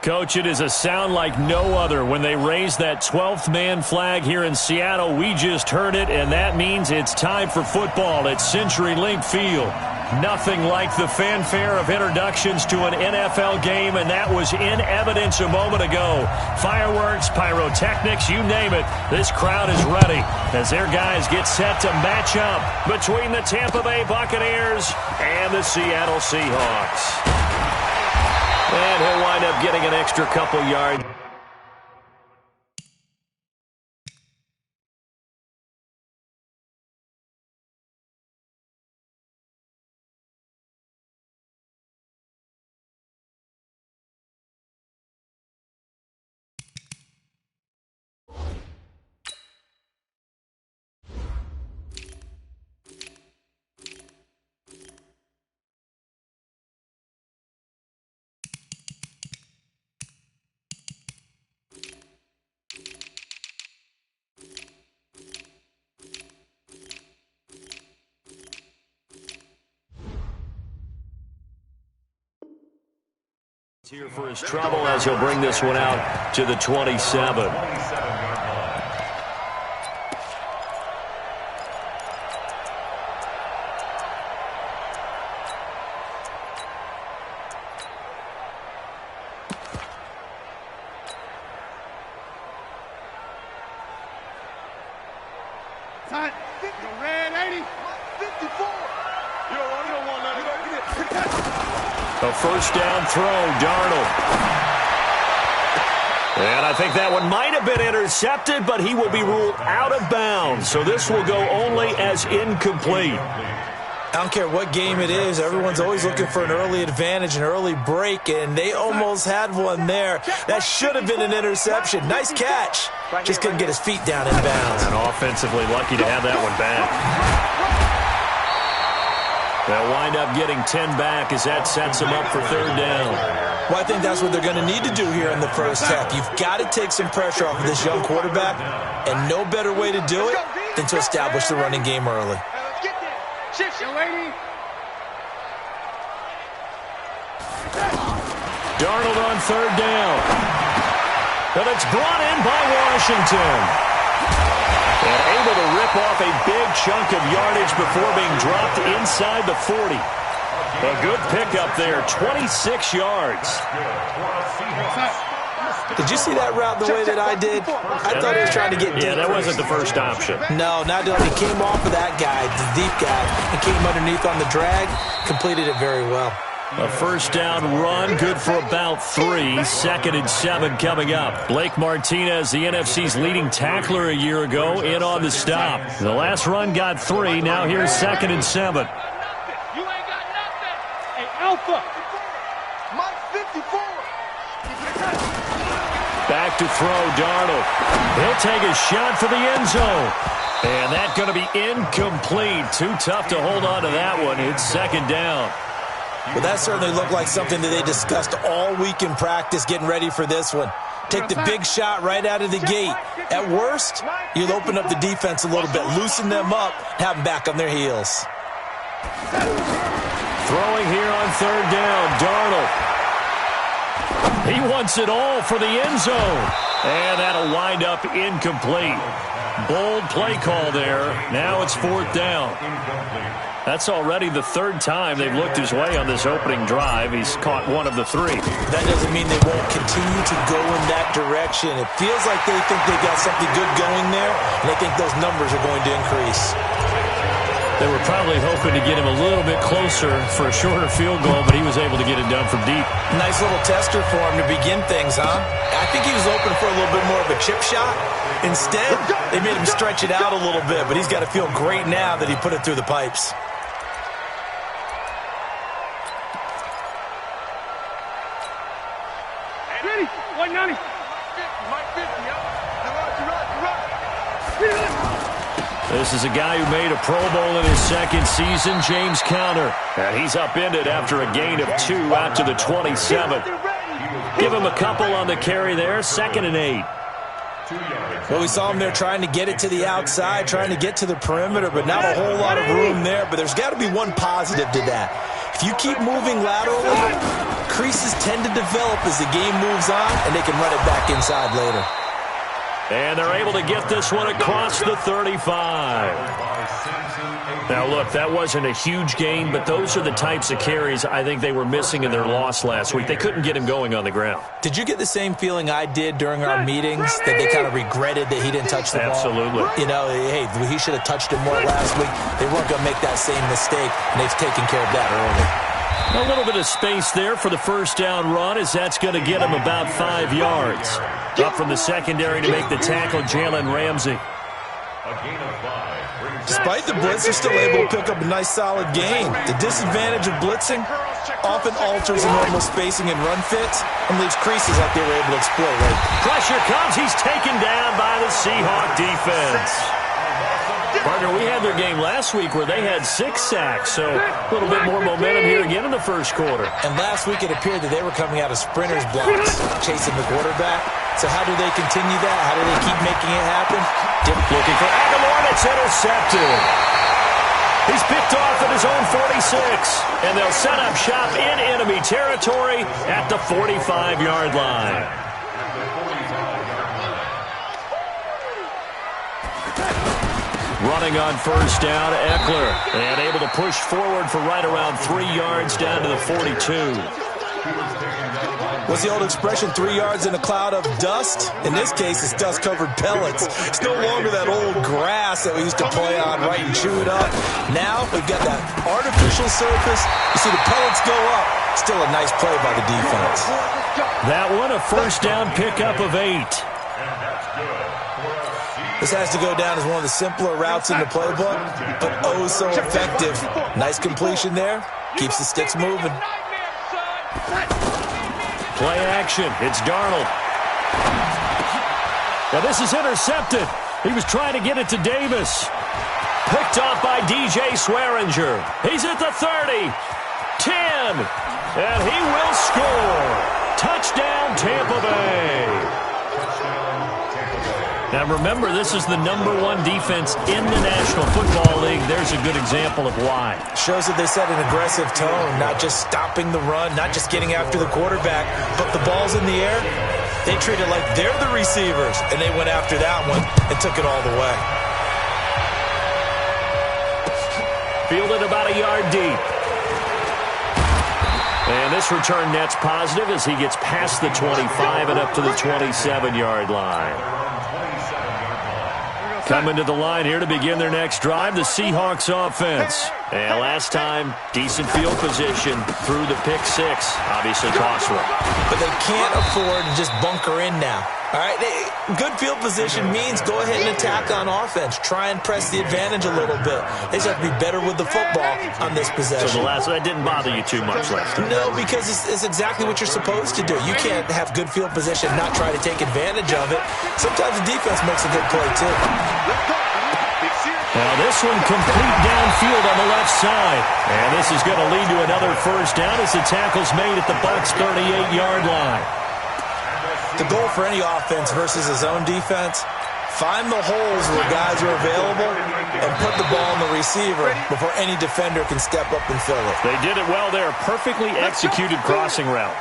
Coach, it is a sound like no other when they raise that 12th man flag here in Seattle. We just heard it, and that means it's time for football at CenturyLink Field. Nothing like the fanfare of introductions to an NFL game, and that was in evidence a moment ago. Fireworks, pyrotechnics, you name it. This crowd is ready as their guys get set to match up between the Tampa Bay Buccaneers and the Seattle Seahawks. And he'll wind up getting an extra couple yards. Here for his trouble as he'll bring this one out to the 27. A first down throw, Darnold. And I think that one might have been intercepted, but he will be ruled out of bounds. So this will go only as incomplete. I don't care what game it is. Everyone's always looking for an early advantage, an early break, and they almost had one there. That should have been an interception. Nice catch. Just couldn't get his feet down in bounds. And offensively lucky to have that one back. They'll wind up getting 10 back as that sets them up for third down. Well, I think that's what they're going to need to do here in the first half. You've got to take some pressure off of this young quarterback, and no better way to do it than to establish the running game early. Darnold on third down. And it's brought in by Washington. And able to rip off a big chunk of yardage before being dropped inside the 40. A good pickup there, 26 yards. Did you see that route the way that I did? I thought he was trying to get deep. Yeah, that wasn't the first option. No, not until he came off of that guy, the deep guy, and came underneath on the drag, completed it very well. A first down run, good for about 3. 2nd and 7 coming up. Blake Martinez, the NFC's leading tackler a year ago, in on the stop. The last run got 3. Now here's 2nd and 7. You ain't got nothing. Hey, Alpha. Mike 54. Back to throw, Darnold. He'll take a shot for the end zone. And that's going to be incomplete. Too tough to hold on to that one. It's 2nd down. Well, that certainly looked like something that they discussed all week in practice getting ready for this one. Take the big shot right out of the gate. At worst, you'll open up the defense a little bit, loosen them up, have them back on their heels. Throwing here on third down, Darnold. He wants it all for the end zone. And that'll wind up incomplete. Bold play call there. Now it's 4th down. That's already the 3rd time they've looked his way on this opening drive. He's caught 1 of the 3. That doesn't mean they won't continue to go in that direction. It feels like they think they got something good going there, and they think those numbers are going to increase. They were probably hoping to get him a little bit closer for a shorter field goal, but he was able to get it done from deep. Nice little tester for him to begin things, huh? I think he was open for a little bit more of a chip shot. Instead, they made him stretch it out a little bit, but he's got to feel great now that he put it through the pipes. Ready? 190. Mike 50, This is a guy who made a Pro Bowl in his 2nd season, James Conner. And he's upended after a gain of 2 out to the 27. Give him a couple on the carry there, 2nd and 8. Well, we saw him there trying to get it to the outside, trying to get to the perimeter, but not a whole lot of room there. But there's got to be one positive to that. If you keep moving laterally, creases tend to develop as the game moves on, and they can run it back inside later. And they're able to get this one across the 35. Now, look, that wasn't a huge gain, but those are the types of carries I think they were missing in their loss last week. They couldn't get him going on the ground. Did you get the same feeling I did during our meetings, that they kind of regretted that he didn't touch the ball? Absolutely. You know, hey, he should have touched it more last week. They weren't going to make that same mistake, and they've taken care of that early. A little bit of space there for the first down run, as that's going to get him about 5 yards. Up from the secondary to make the tackle, Jalen Ramsey. Despite the blitz, they're still able to pick up a nice, solid gain. The disadvantage of blitzing often alters the normal spacing and run fits and leaves creases like they were able to exploit. Right? Pressure comes. He's taken down by the Seahawk defense. Partner, we had their game last week where they had 6 sacks, so a little bit more momentum here again in the first quarter. And last week it appeared that they were coming out of sprinters blocks, chasing the quarterback. So how do they continue that? How do they keep making it happen? Looking for Aguilar, and it's intercepted. He's picked off at his own 46, and they'll set up shop in enemy territory at the 45-yard line. Running on first down, Eckler, and able to push forward for right around 3 yards down to the 42. What's the old expression, 3 yards in a cloud of dust? In this case, it's dust-covered pellets. It's no longer that old grass that we used to play on, right, and chew it up. Now we've got that artificial surface. You see the pellets go up. Still a nice play by the defense. That one, a first down pickup of 8. This has to go down as one of the simpler routes in the playbook, but oh so effective. Nice completion there. Keeps the sticks moving. Play action. It's Darnold. Now this is intercepted. He was trying to get it to Davis. Picked off by DJ Swearinger. He's at the 30. 10. And he will score. Touchdown, Tampa Bay. Now remember, this is the #1 defense in the National Football League. There's a good example of why. Shows that they set an aggressive tone, not just stopping the run, not just getting after the quarterback, but the ball's in the air. They treat it like they're the receivers, and they went after that one and took it all the way. Fielded about a yard deep. And this return net's positive as he gets past the 25 and up to the 27-yard line. Coming to the line here to begin their next drive, the Seahawks offense. And last time, decent field position through the pick 6. Obviously costly. But they can't afford to just bunker in now. All right, good field position means go ahead and attack on offense. Try and press the advantage a little bit. They just have to be better with the football on this possession. So the last, that didn't bother you too much last time? No, because it's exactly what you're supposed to do. You can't have good field position and not try to take advantage of it. Sometimes the defense makes a good play, too. Now this one complete downfield on the left side. And this is going to lead to another first down as the tackle's made at the Bucs' 38-yard line. The goal for any offense versus his own defense, find the holes where guys are available and put the ball on the receiver before any defender can step up and fill it. They did it well there. Perfectly executed crossing route.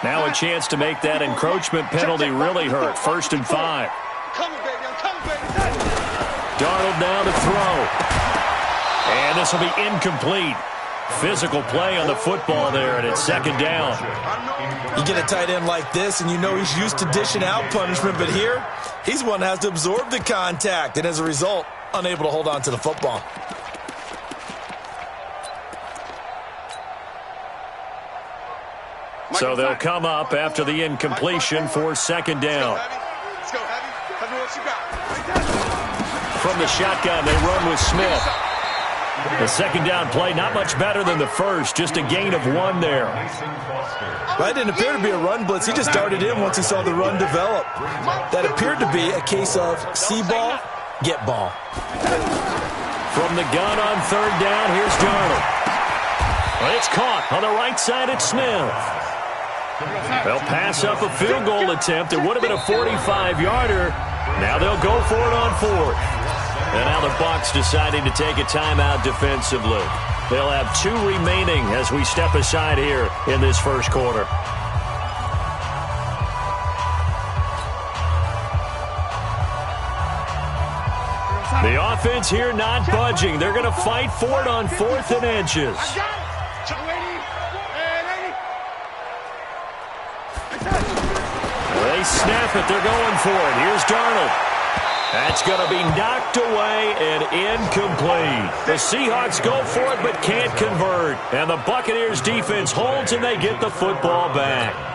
Now a chance to make that encroachment penalty really hurt. 1st and 5. Darnold now to throw. And this will be incomplete. Physical play on the football there, and it's 2nd down. You get a tight end like this, and you know he's used to dishing out punishment, but here, he's one that has to absorb the contact, and as a result, unable to hold on to the football. So they'll come up after the incompletion for 2nd down. From the shotgun, they run with Smith. The 2nd down play, not much better than the first, just a gain of 1 there. Well, it didn't appear to be a run blitz. He just darted in once he saw the run develop. That appeared to be a case of see ball, get ball. From the gun on 3rd down, here's Darnold. Well, it's caught on the right side at Smith. They'll pass up a field goal attempt. It would have been a 45-yarder. Now they'll go for it on 4th. And now the Bucs deciding to take a timeout defensively. They'll have 2 remaining as we step aside here in this first quarter. The offense here not budging. They're going to fight for it on 4th and inches. They snap it. They're going for it. Here's Darnold. That's going to be knocked away and incomplete. The Seahawks go for it but can't convert. And the Buccaneers defense holds and they get the football back.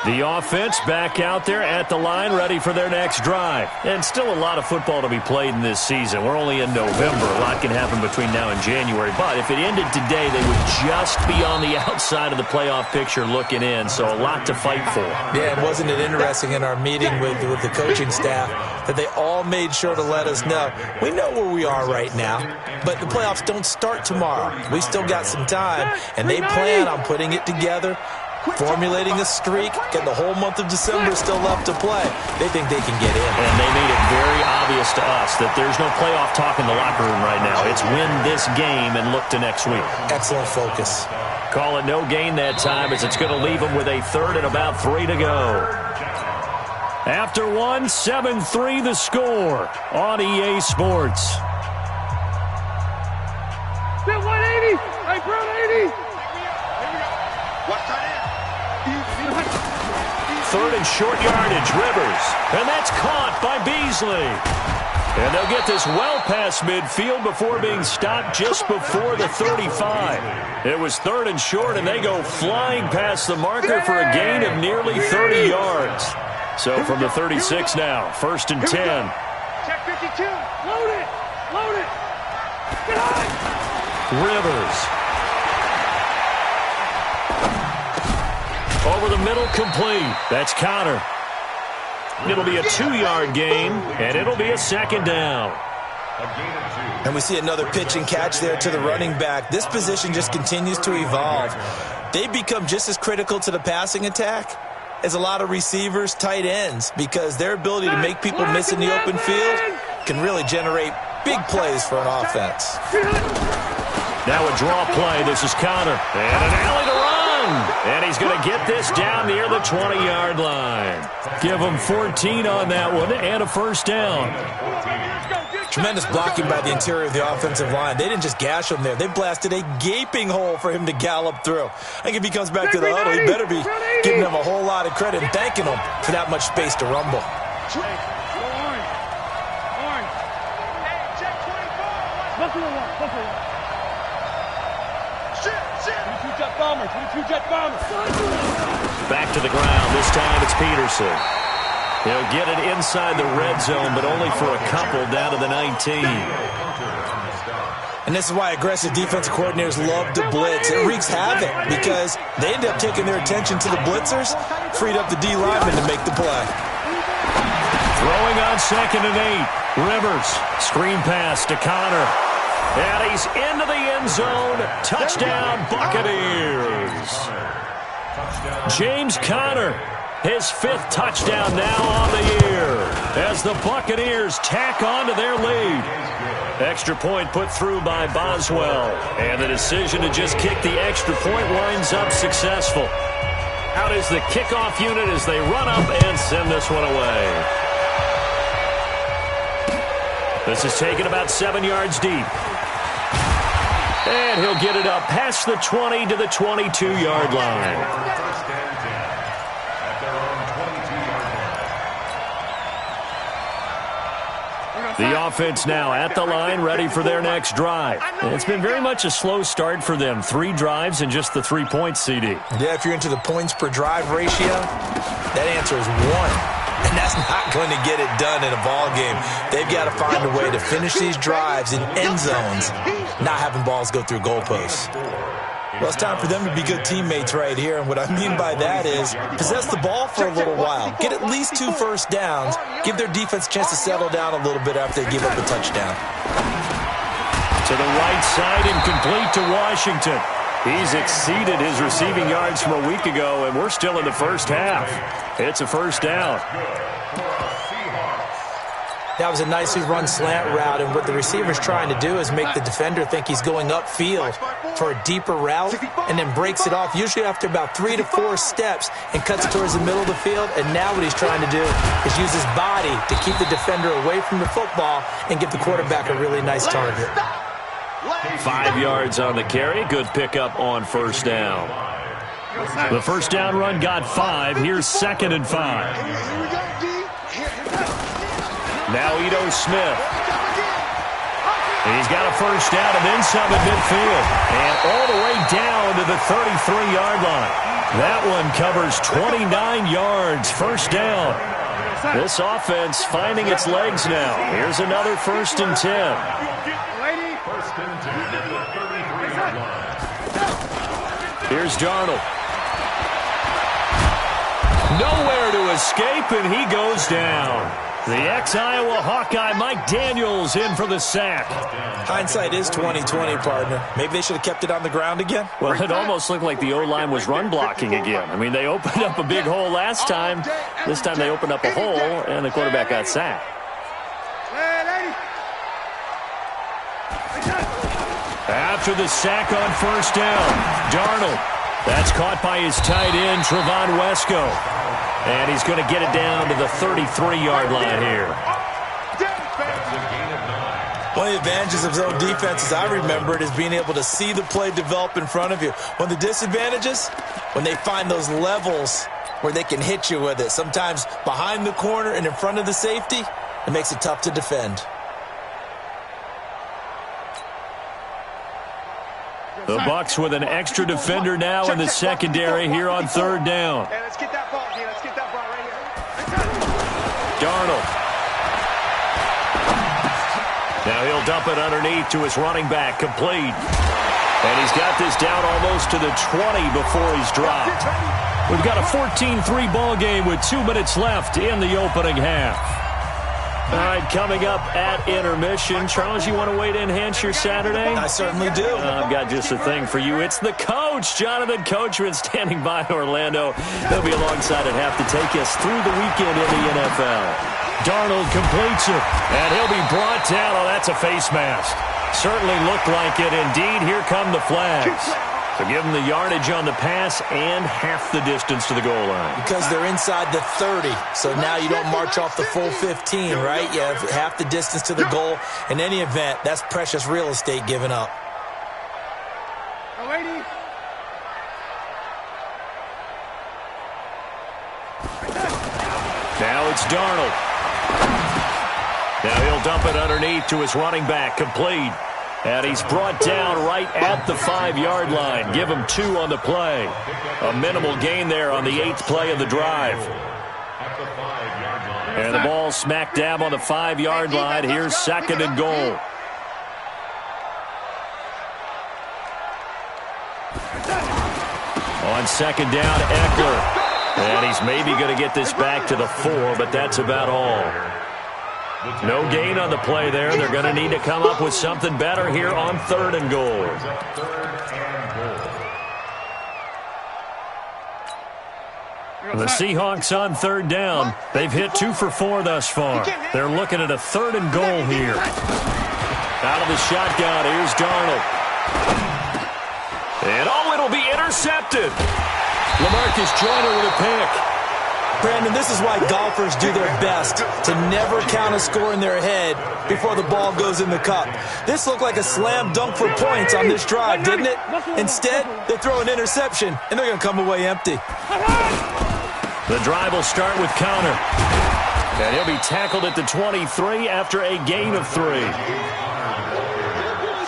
The offense back out there at the line, ready for their next drive. And still a lot of football to be played in this season. We're only in November. A lot can happen between now and January. But if it ended today, they would just be on the outside of the playoff picture looking in. So a lot to fight for. Yeah, and wasn't it interesting in our meeting with the coaching staff that they all made sure to let us know, we know where we are right now, but the playoffs don't start tomorrow. We still got some time, and they plan on putting it together, formulating a streak, getting the whole month of December still left to play. They think they can get in. And they made it very obvious to us that there's no playoff talk in the locker room right now. It's win this game and look to next week. Excellent focus. Call it no gain that time as it's going to leave them with a 3rd and about 3 to go. After 1, 7-3 the score on EA Sports. 180. Hey, Brown 80. Watch tight end. 3rd and short yardage, Rivers. And that's caught by Beasley. And they'll get this well past midfield before being stopped just before the 35. It was 3rd and short, and they go flying past the marker for a gain of nearly 30 yards. So from the 36 now, 1st and 10. Check 52. Load it. Load it. Get on. Rivers. Over the middle, complete. That's Connor. It'll be a 2-yard gain, and it'll be a 2nd down. And we see another pitch and catch there to the running back. This position just continues to evolve. They become just as critical to the passing attack as a lot of receivers, tight ends, because their ability to make people miss in the open field can really generate big plays for an offense. Now a draw play. This is Connor. And an alley to run. And he's going to get this down near the 20-yard line. Give him 14 on that one and a 1st down. Tremendous blocking by the interior of the offensive line. They didn't just gash him there. They blasted a gaping hole for him to gallop through. I think if he comes back to the huddle, he better be giving them a whole lot of credit and thanking them for that much space to rumble. Back to the ground. This time it's Peterson. He'll get it inside the red zone, but only for a couple down to the 19. And this is why aggressive defensive coordinators love to blitz. It wreaks havoc because they end up taking their attention to the blitzers, freed up the D lineman to make the play. Throwing on 2nd and 8. Rivers. Screen pass to Connor. And he's into the end zone. Touchdown, Buccaneers. James Conner, his 5th touchdown now on the year as the Buccaneers tack on to their lead. Extra point put through by Boswell. And the decision to just kick the extra point winds up successful. Out is the kickoff unit as they run up and send this one away. This is taken about 7 yards deep. And he'll get it up past the 20 to the 22-yard line. The offense now at the line, ready for their next drive. And it's been very much a slow start for them. 3 drives and just the 3 points, CD. Yeah, if you're into the points per drive ratio, that answer is 1. And that's not going to get it done in a ball game. They've got to find a way to finish these drives in end zones, not having balls go through goalposts. Well, it's time for them to be good teammates right here. And what I mean by that is possess the ball for a little while. Get at least 2 first downs. Give their defense a chance to settle down a little bit after they give up a touchdown. To the right side and complete to Washington. He's exceeded his receiving yards from a week ago, and we're still in the first half. It's a 1st down. That was a nicely run slant route, and what the receiver's trying to do is make the defender think he's going upfield for a deeper route and then breaks it off, usually after about 3 to 4 steps, and cuts towards the middle of the field. And now what he's trying to do is use his body to keep the defender away from the football and give the quarterback a really nice target. 5 yards on the carry. Good pickup on first down. The first down run got 5. Here's 2nd and 5. Now Ito Smith. He's got a first down and then some at midfield. And all the way down to the 33-yard line. That one covers 29 yards. First down. This offense finding its legs now. Here's another 1st and 10. Here's Darnold. Nowhere to escape, and he goes down. The ex-Iowa Hawkeye Mike Daniels in for the sack. Hindsight is 20/20, partner. Maybe they should have kept it on the ground again. Well, it almost looked like the O-line was run blocking again. I mean, they opened up a big hole last time. This time they opened up a hole, and the quarterback got sacked. After the sack on first down, Darnold. That's caught by his tight end, Trevon Wesco. And he's going to get it down to the 33-yard line here. One of the advantages of zone defenses, I remember it, is being able to see the play develop in front of you. One of the disadvantages, when they find those levels where they can hit you with it, sometimes behind the corner and in front of the safety, it makes it tough to defend. The Bucs with an extra defender now in the secondary here on 3rd down. Let's get that ball, D. Let's get that ball right here. Darnold. Now he'll dump it underneath to his running back, complete. And he's got this down almost to the 20 before he's dropped. We've got a 14-3 ball game with 2 minutes left in the opening half. All right, coming up at intermission. Charles, you want to wait to enhance your Saturday? I certainly do. I've got just a thing for you. It's the coach, Jonathan Coachman, standing by in Orlando. He'll be alongside at half to take us through the weekend in the NFL. Darnold completes it, and he'll be brought down. Oh, that's a face mask. Certainly looked like it. Indeed, here come the flags. So give them the yardage on the pass and half the distance to the goal line. Because they're inside the 30, so now you don't march off the full 15, right? You have half the distance to the goal. In any event, that's precious real estate given up. Now it's Darnold. Now he'll dump it underneath to his running back, complete. And he's brought down right at the 5-yard line. Give him 2 on the play. A minimal gain there on the 8th play of the drive. And the ball smack dab on the 5-yard line. Here's 2nd and goal. On 2nd down, Eckler. And he's maybe going to get this back to the 4, but that's about all. No gain on the play there. They're going to need to come up with something better here on 3rd and goal. The Seahawks on 3rd down. They've hit 2 for 4 thus far. They're looking at a 3rd and goal here. Out of the shotgun, here's Darnold. And oh, it'll be intercepted. LaMarcus Joyner with a pick. Brandon, this is why golfers do their best to never count a score in their head before the ball goes in the cup. This looked like a slam dunk for points on this drive, didn't it? Instead, they throw an interception, and they're going to come away empty. The drive will start with Conner. And he'll be tackled at the 23 after a gain of 3.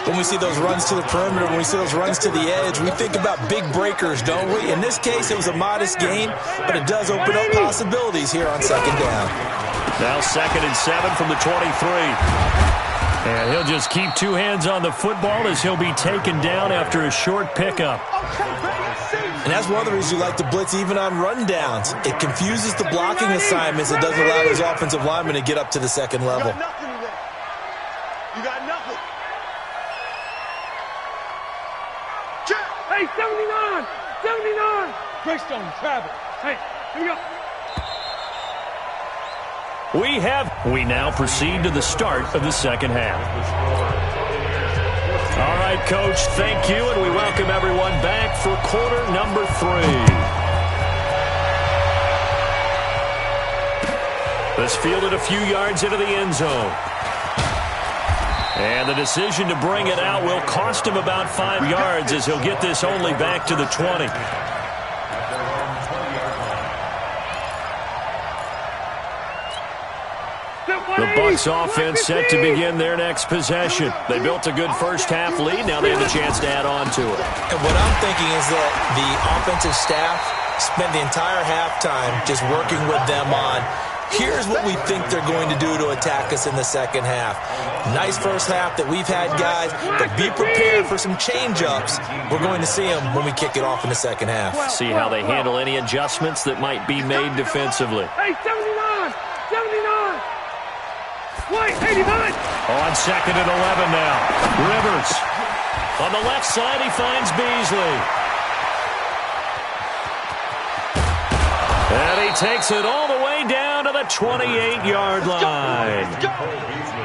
When we see those runs to the perimeter, when we see those runs to the edge, we think about big breakers, don't we? In this case, it was a modest gain, but it does open up possibilities here on 2nd down. Now 2nd and 7 from the 23. And he'll just keep 2 hands on the football as he'll be taken down after a short pickup. And that's one of the reasons you like to blitz even on rundowns. It confuses the blocking assignments. It doesn't allow those offensive linemen to get up to the 2nd level. You got nothing. Hey, 79! 79! Greystone, travel. Hey, here we go. We now proceed to the start of the second half. All right, Coach, thank you, and we welcome everyone back for quarter number 3. This fielded a few yards into the end zone. And the decision to bring it out will cost him about 5 yards as he'll get this only back to the 20. The Bucs offense set to begin their next possession. They built a good first-half lead. Now they have a chance to add on to it. And what I'm thinking is that the offensive staff spent the entire halftime just working with them on, here's what we think they're going to do to attack us in the second half. Nice first half that we've had, guys, but be prepared for some change-ups. We're going to see them when we kick it off in the second half. See how they handle any adjustments that might be made defensively. Hey, 79! 79! Wait, 89! On second and 11 now. Rivers. On the left side, he finds Beasley. And he takes it all the way down to the 28-yard line.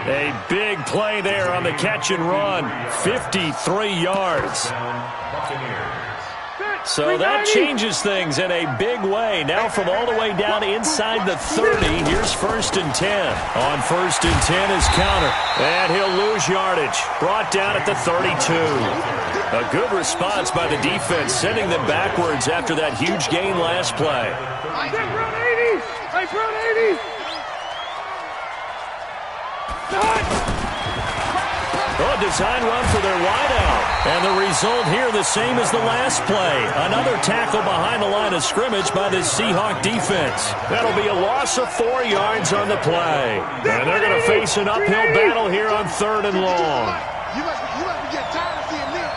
A big play there on the catch and run. 53 yards. So that changes things in a big way. Now from all the way down inside the 30, here's 1st and 10. On 1st and 10 is counter. And he'll lose yardage. Brought down at the 32. A good response by the defense, sending them backwards after that huge gain last play. Hey, front 80! Hey, front 80! Oh, design run for their wideout. And the result here the same as the last play. Another tackle behind the line of scrimmage by the Seahawk defense. That'll be a loss of 4 yards on the play. And they're going to face an uphill battle here on 3rd and long. You must be getting tired of seeing this.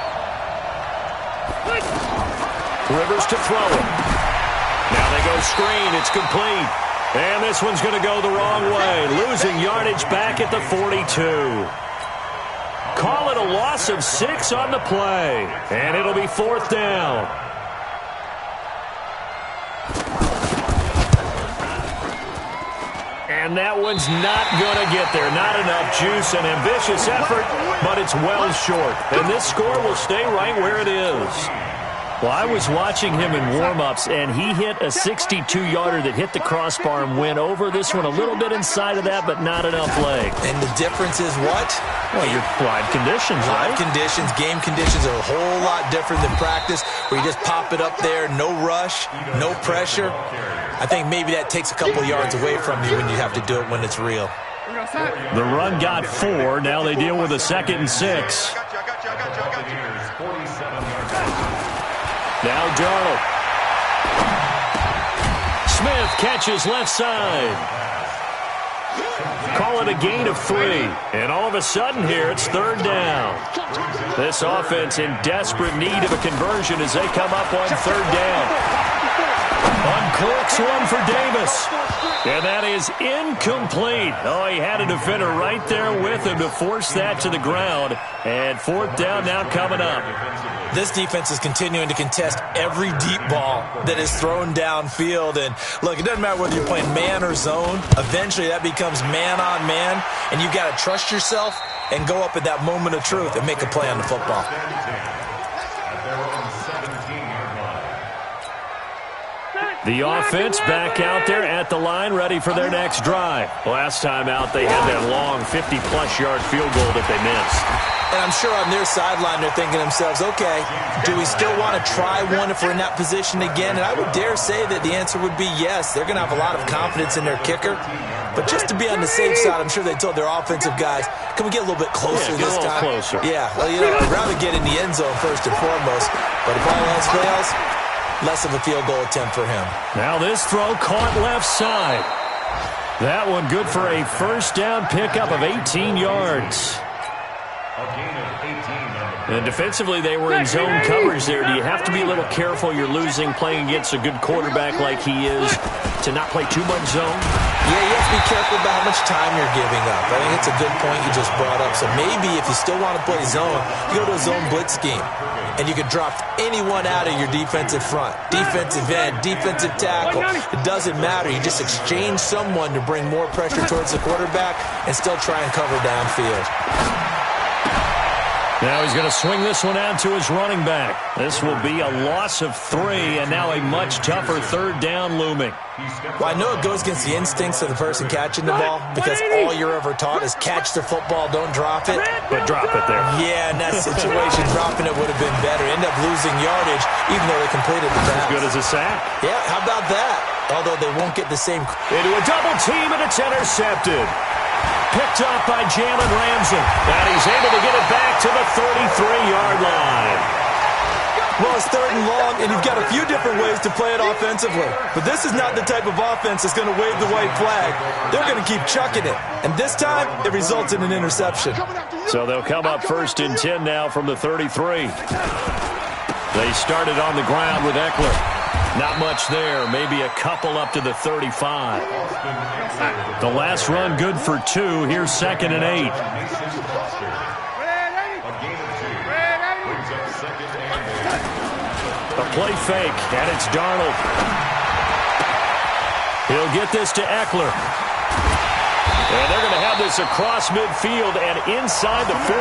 Rivers to throw it. Now they go screen. It's complete. And this one's going to go the wrong way. Losing yardage back at the 42. Call it a loss of 6 on the play. And it'll be 4th down. And that one's not going to get there. Not enough juice. An ambitious effort, but it's well short. And this score will stay right where it is. Well, I was watching him in warm-ups, and he hit a 62-yarder that hit the crossbar and went over. This one a little bit inside of that, but not enough leg. And the difference is what? Well, your live conditions, right? Live conditions, game conditions are a whole lot different than practice, where you just pop it up there, no rush, no pressure. I think maybe that takes a couple yards away from you when you have to do it when it's real. The run got 4. Now they deal with a 2nd and 6. Now Darnold. Smith catches left side. Call it a gain of 3. And all of a sudden here, it's 3rd down. This offense in desperate need of a conversion as they come up on 3rd down. Uncorks one for Davis. And that is incomplete. Oh, he had a defender right there with him to force that to the ground. And 4th down now coming up. This defense is continuing to contest every deep ball that is thrown downfield. And, look, it doesn't matter whether you're playing man or zone. Eventually that becomes man on man. And you've got to trust yourself and go up at that moment of truth and make a play on the football. The offense back out there at the line, ready for their next drive. Last time out, they had that long 50-plus yard field goal that they missed. And I'm sure on their sideline, they're thinking to themselves, okay, do we still want to try one if we're in that position again? And I would dare say that the answer would be yes. They're going to have a lot of confidence in their kicker. But just to be on the safe side, I'm sure they told their offensive guys, can we get a little bit closer this time? Closer. Yeah, well, you know, I'd rather get in the end zone first and foremost. But if all else fails, less of a field goal attempt for him. Now this throw caught left side. That one good for a 1st down pickup of 18 yards. And defensively, they were in zone coverage there. Do you have to be a little careful? You're losing, playing against a good quarterback like he is, to not play too much zone? Yeah, you have to be careful about how much time you're giving up. I think it's a good point you just brought up. So maybe if you still want to play zone, you go to a zone blitz scheme. and you can drop anyone out of your defensive front. Defensive end, defensive tackle, it doesn't matter. You just exchange someone to bring more pressure towards the quarterback and still try and cover downfield. Now he's going to swing this one out to his running back. This will be a loss of 3, and now a much tougher third down looming. Well, I know it goes against the instincts of the person catching the ball because all you're ever taught is catch the football, don't drop it. But drop it there. Yeah, in that situation, dropping it would have been better. End up losing yardage, even though they completed the pass. As good as a sack. Yeah, how about that? Although they won't get the same. Into a double team, and it's intercepted. Picked up by Jalen Ramsey. And he's able to get it back to the 33-yard line. Well, it's 3rd and long, and you've got a few different ways to play it offensively. But this is not the type of offense that's going to wave the white flag. They're going to keep chucking it. And this time, it results in an interception. So they'll come up 1st and 10 now from the 33. They started on the ground with Eckler. Not much there, maybe a couple up to the 35. The last run good for 2. Here's 2nd and 8. A play fake, and it's Darnold. He'll get this to Eckler. And they're going to have this across midfield and inside the 45.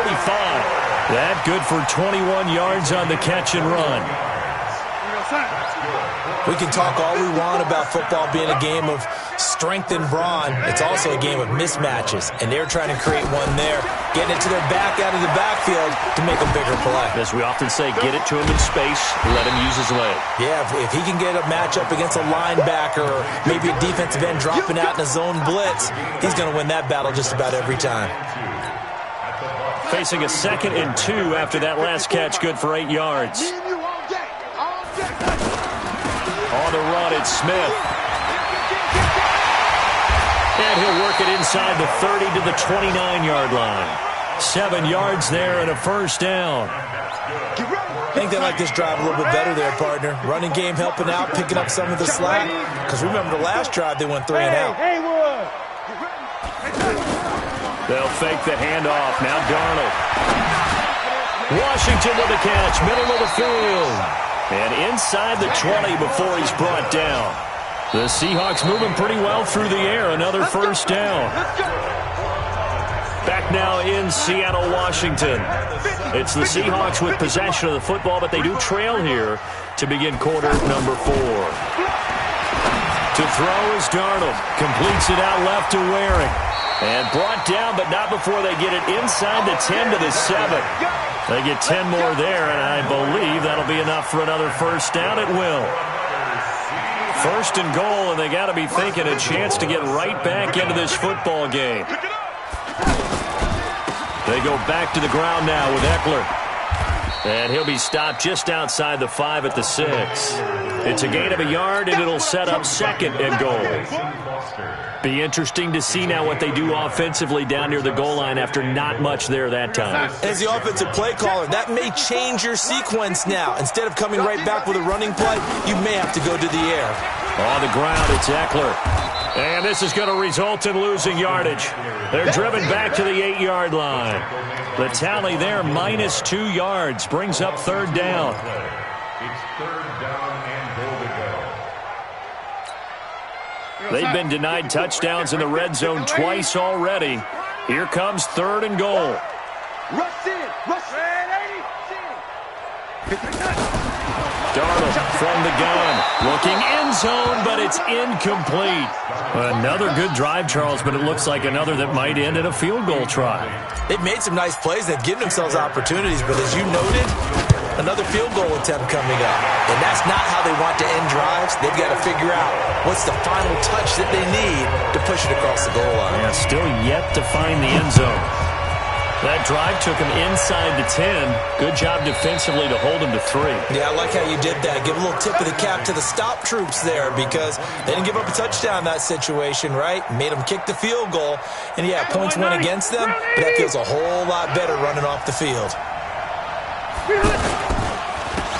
That good for 21 yards on the catch and run. We can talk all we want about football being a game of strength and brawn. It's also a game of mismatches, and they're trying to create one there, getting it to their back out of the backfield to make a bigger play. As we often say, get it to him in space, let him use his leg. Yeah, if he can get a matchup against a linebacker or maybe a defensive end dropping out in a zone blitz, he's going to win that battle just about every time. Facing a 2nd and 2 after that last catch, good for 8 yards. On the run, it's Smith. And he'll work it inside the 30 to the 29-yard line. 7 yards there and a 1st down. I think they like this drive a little bit better there, partner. Running game helping out, picking up some of the slack. Because remember the last drive, they went 3 and out. They'll fake the handoff. Now Darnold. Washington with the catch, middle of the field. And inside the 20 before he's brought down. The Seahawks moving pretty well through the air. Another 1st down. Back now in Seattle, Washington. It's the Seahawks with possession of the football, but they do trail here to begin quarter number 4. To throw is Darnold. Completes it out left to Waring. And brought down, but not before they get it inside the 10 to the 7. They get 10 more there, and I believe that'll be enough for another 1st down. It will. 1st and goal, and they got to be thinking a chance to get right back into this football game. They go back to the ground now with Eckler. And he'll be stopped just outside the 5 at the 6. It's a gain of a yard, and it'll set up 2nd and goal. Be interesting to see now what they do offensively down near the goal line after not much there that time. As the offensive play caller, that may change your sequence now. Instead of coming right back with a running play, you may have to go to the air. On the ground, it's Eckler. And this is going to result in losing yardage. They're driven back to the 8-yard line. The tally there, minus 2 yards, brings up 3rd down. It's 3rd down and goal to go. They've been denied touchdowns in the red zone twice already. Here comes 3rd and goal. Darnold from the gun. Looking end zone, but it's incomplete. Another good drive, Charles, but it looks like another that might end in a field goal try. They've made some nice plays. They've given themselves opportunities, but as you noted, another field goal attempt coming up. And that's not how they want to end drives. They've got to figure out what's the final touch that they need to push it across the goal line. Yeah, still yet to find the end zone. That drive took him inside the 10. Good job defensively to hold him to 3. Yeah, I like how you did that. Give a little tip of the cap to the stop troops there because they didn't give up a touchdown in that situation, right? Made them kick the field goal. And, yeah, points went against them, but that feels a whole lot better running off the field.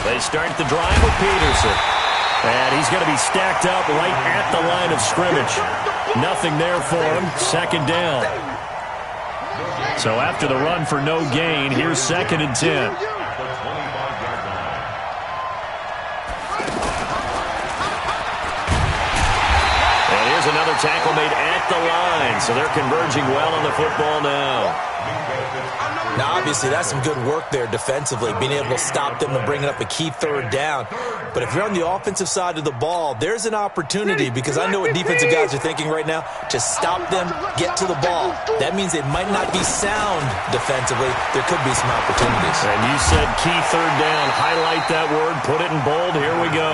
They start the drive with Peterson. And he's going to be stacked up right at the line of scrimmage. Nothing there for him. 2nd down. So after the run for no gain, here's 2nd and 10. the line, so they're converging well on the football now. Now, obviously, that's some good work there defensively, being able to stop them and bringing up a key third down. But if you're on the offensive side of the ball, there's an opportunity, because I know what defensive guys are thinking right now, to stop them, get to the ball. That means they might not be sound defensively. There could be some opportunities. And you said key third down. Highlight that word. Put it in bold. Here we go.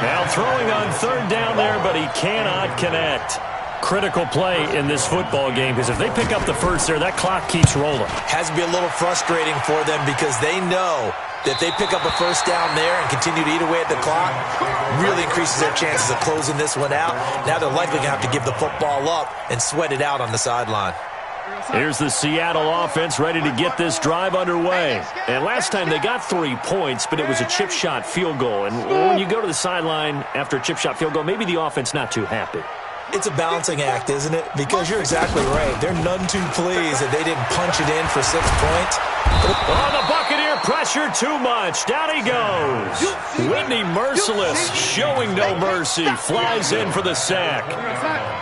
Now throwing on third down there, but he cannot connect. Critical play in this football game, because if they pick up the first there, that clock keeps rolling. Has to be a little frustrating for them, because they know that if they pick up a first down there and continue to eat away at the clock, really increases their chances of closing this one out. Now they're likely going to have to give the football up and sweat it out on the sideline. Here's the Seattle offense ready to get this drive underway. And last time they got 3 points, but it was a chip shot field goal. And when you go to the sideline after a chip shot field goal, maybe the offense not too happy. It's a balancing act, isn't it? Because you're exactly right. They're none too pleased that they didn't punch it in for 6 points. Oh, the Buccaneer pressure too much. Down he goes. Whitney merciless, showing no mercy. Flies in for the sack.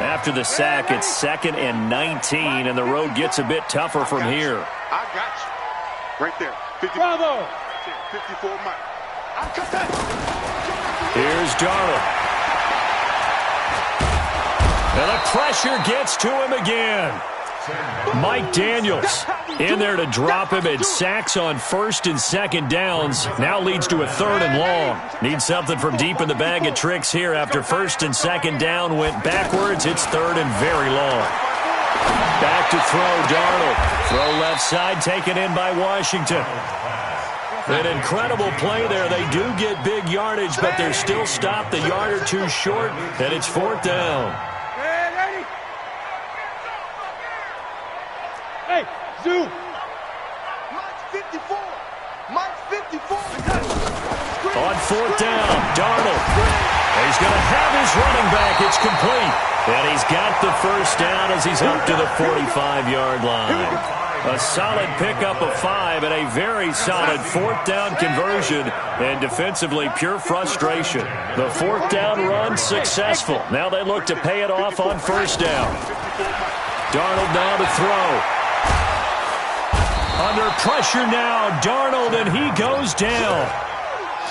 After the sack, it's 2nd and 19, and the road gets a bit tougher from here. I got you. Right there. 50, Bravo. 54 Mike. I'm cut that. Here's Darnold. And the pressure gets to him again. Mike Daniels in there to drop him, and sacks on 1st and 2nd downs. Now leads to a 3rd and long. Needs something from deep in the bag of tricks here. After 1st and 2nd down went backwards, it's 3rd and very long. Back to throw, Darnold. Throw left side, taken in by Washington. An incredible play there. They do get big yardage, but they're still stopped a yard or two short, and it's 4th down. Hey, Zoo. Mike's 54. Mike's 54. On 4th down, Darnold. He's going to have his running back. It's complete. And he's got the first down as he's up to the 45-yard line. A solid pickup of 5 and a very solid 4th down conversion. And defensively, pure frustration. The 4th down run successful. Now they look to pay it off on 1st down. Darnold now to throw. Under pressure now, Darnold, and he goes down.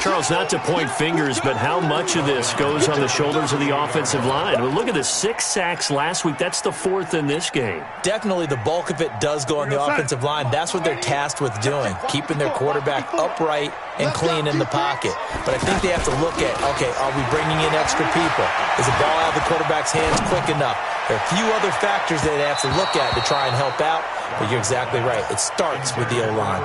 Charles, not to point fingers, but how much of this goes on the shoulders of the offensive line? Well, look at the 6 sacks last week. That's the 4th in this game. Definitely the bulk of it does go on the offensive line. That's what they're tasked with doing, keeping their quarterback upright and clean in the pocket. But I think they have to look at, okay, are we bringing in extra people? Is the ball out of the quarterback's hands quick enough? There are a few other factors that they have to look at to try and help out. But you're exactly right. It starts with the O-line.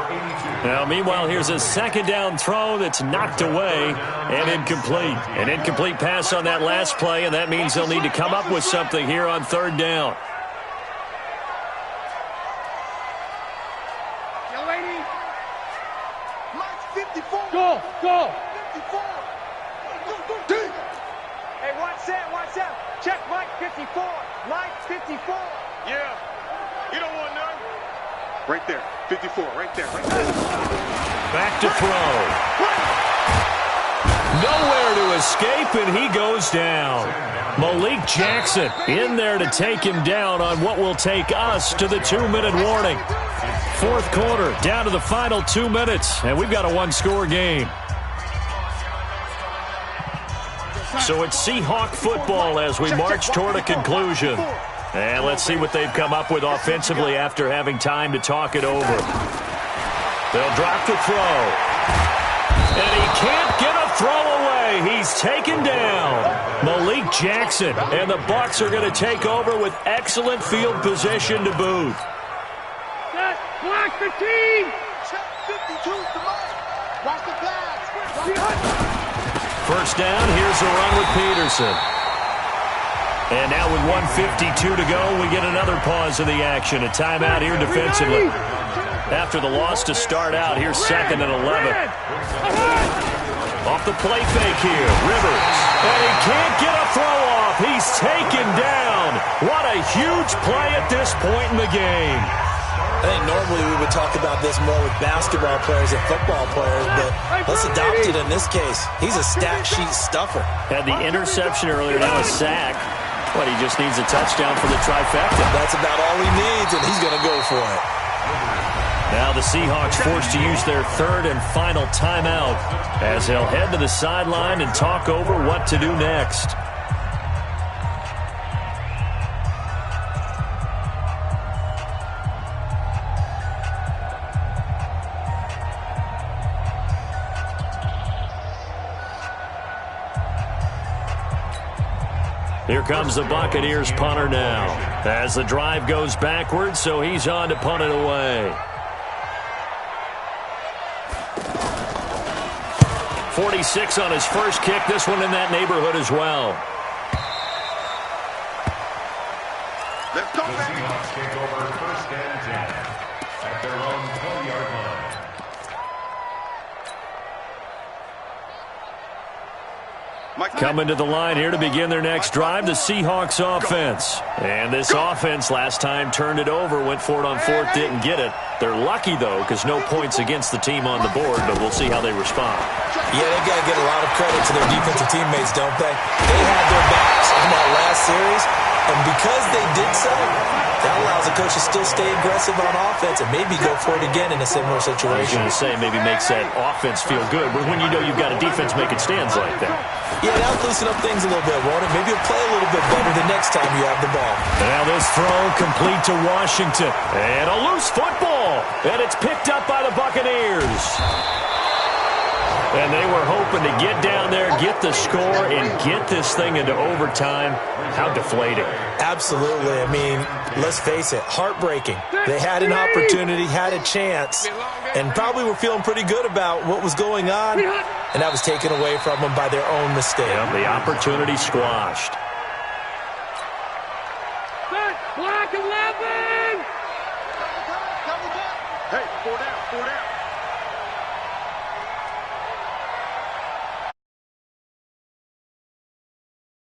Now, meanwhile, here's a 2nd down throw that's knocked away and incomplete. An incomplete pass on that last play, and that means they'll need to come up with something here on 3rd down. Yo, lady. Mike's 54. Go, go. 54. Go. Hey, watch that, watch that. Check Mike 54. Mike 54. Yeah. You don't want none. Right there. 54. Right there. Right there. Back to throw. Nowhere to escape, and he goes down. Malik Jackson in there to take him down on what will take us to the 2-minute warning. 4th quarter, down to the final 2 minutes, and we've got a 1-score game. So it's Seahawk football as we march toward a conclusion. And let's see what they've come up with offensively after having time to talk it over. They'll drop the throw. And he can't get a throw away. He's taken down. Malik Jackson. And the Bucs are going to take over with excellent field position to boot. Set, block the team. Check 52 to Mike. Watch the pass. First down, here's a run with Peterson. And now with 1:52 to go, we get another pause of the action. A timeout here defensively. After the loss to start out, here's 2nd and 11. Off the play fake here, Rivers. And he can't get a throw off. He's taken down. What a huge play at this point in the game. I think normally we would talk about this more with basketball players and football players, but let's adopt it in this case. He's a stat sheet stuffer. Had the interception earlier, now a sack. But he just needs a touchdown for the trifecta. That's about all he needs, and he's going to go for it. Now the Seahawks forced to use their third and final timeout as they'll head to the sideline and talk over what to do next. Here comes the Buccaneers punter now as the drive goes backwards, so he's on to punt it away. 46 on his first kick. This one in that neighborhood as well. Let's go, the Seahawks kick over first and 10 at their own 12-yard line. Coming to the line here to begin their next drive, the Seahawks offense. And this offense last time turned it over, went for it on fourth, didn't get it. They're lucky, though, because no points against the team on the board, but we'll see how they respond. Yeah, they got to get a lot of credit to their defensive teammates, don't they? They had their backs in that last series, and because they did so, that allows the coach to still stay aggressive on offense and maybe go for it again in a similar I was situation. going to say maybe makes that offense feel good, but when you know you've got a defense making stands like that. Yeah, that'll loosen up things a little bit, won't it? Maybe you'll play a little bit better the next time you have the ball. Now this throw complete to Washington. And a loose football. And it's picked up by the Buccaneers. And they were hoping to get down there, get the score, and get this thing into overtime. How deflating. Absolutely. I mean, let's face it, heartbreaking. They had an opportunity, had a chance, and probably were feeling pretty good about what was going on, and that was taken away from them by their own mistake. Yep, the opportunity squashed. Black 11! Hey, 4 down, 4 down.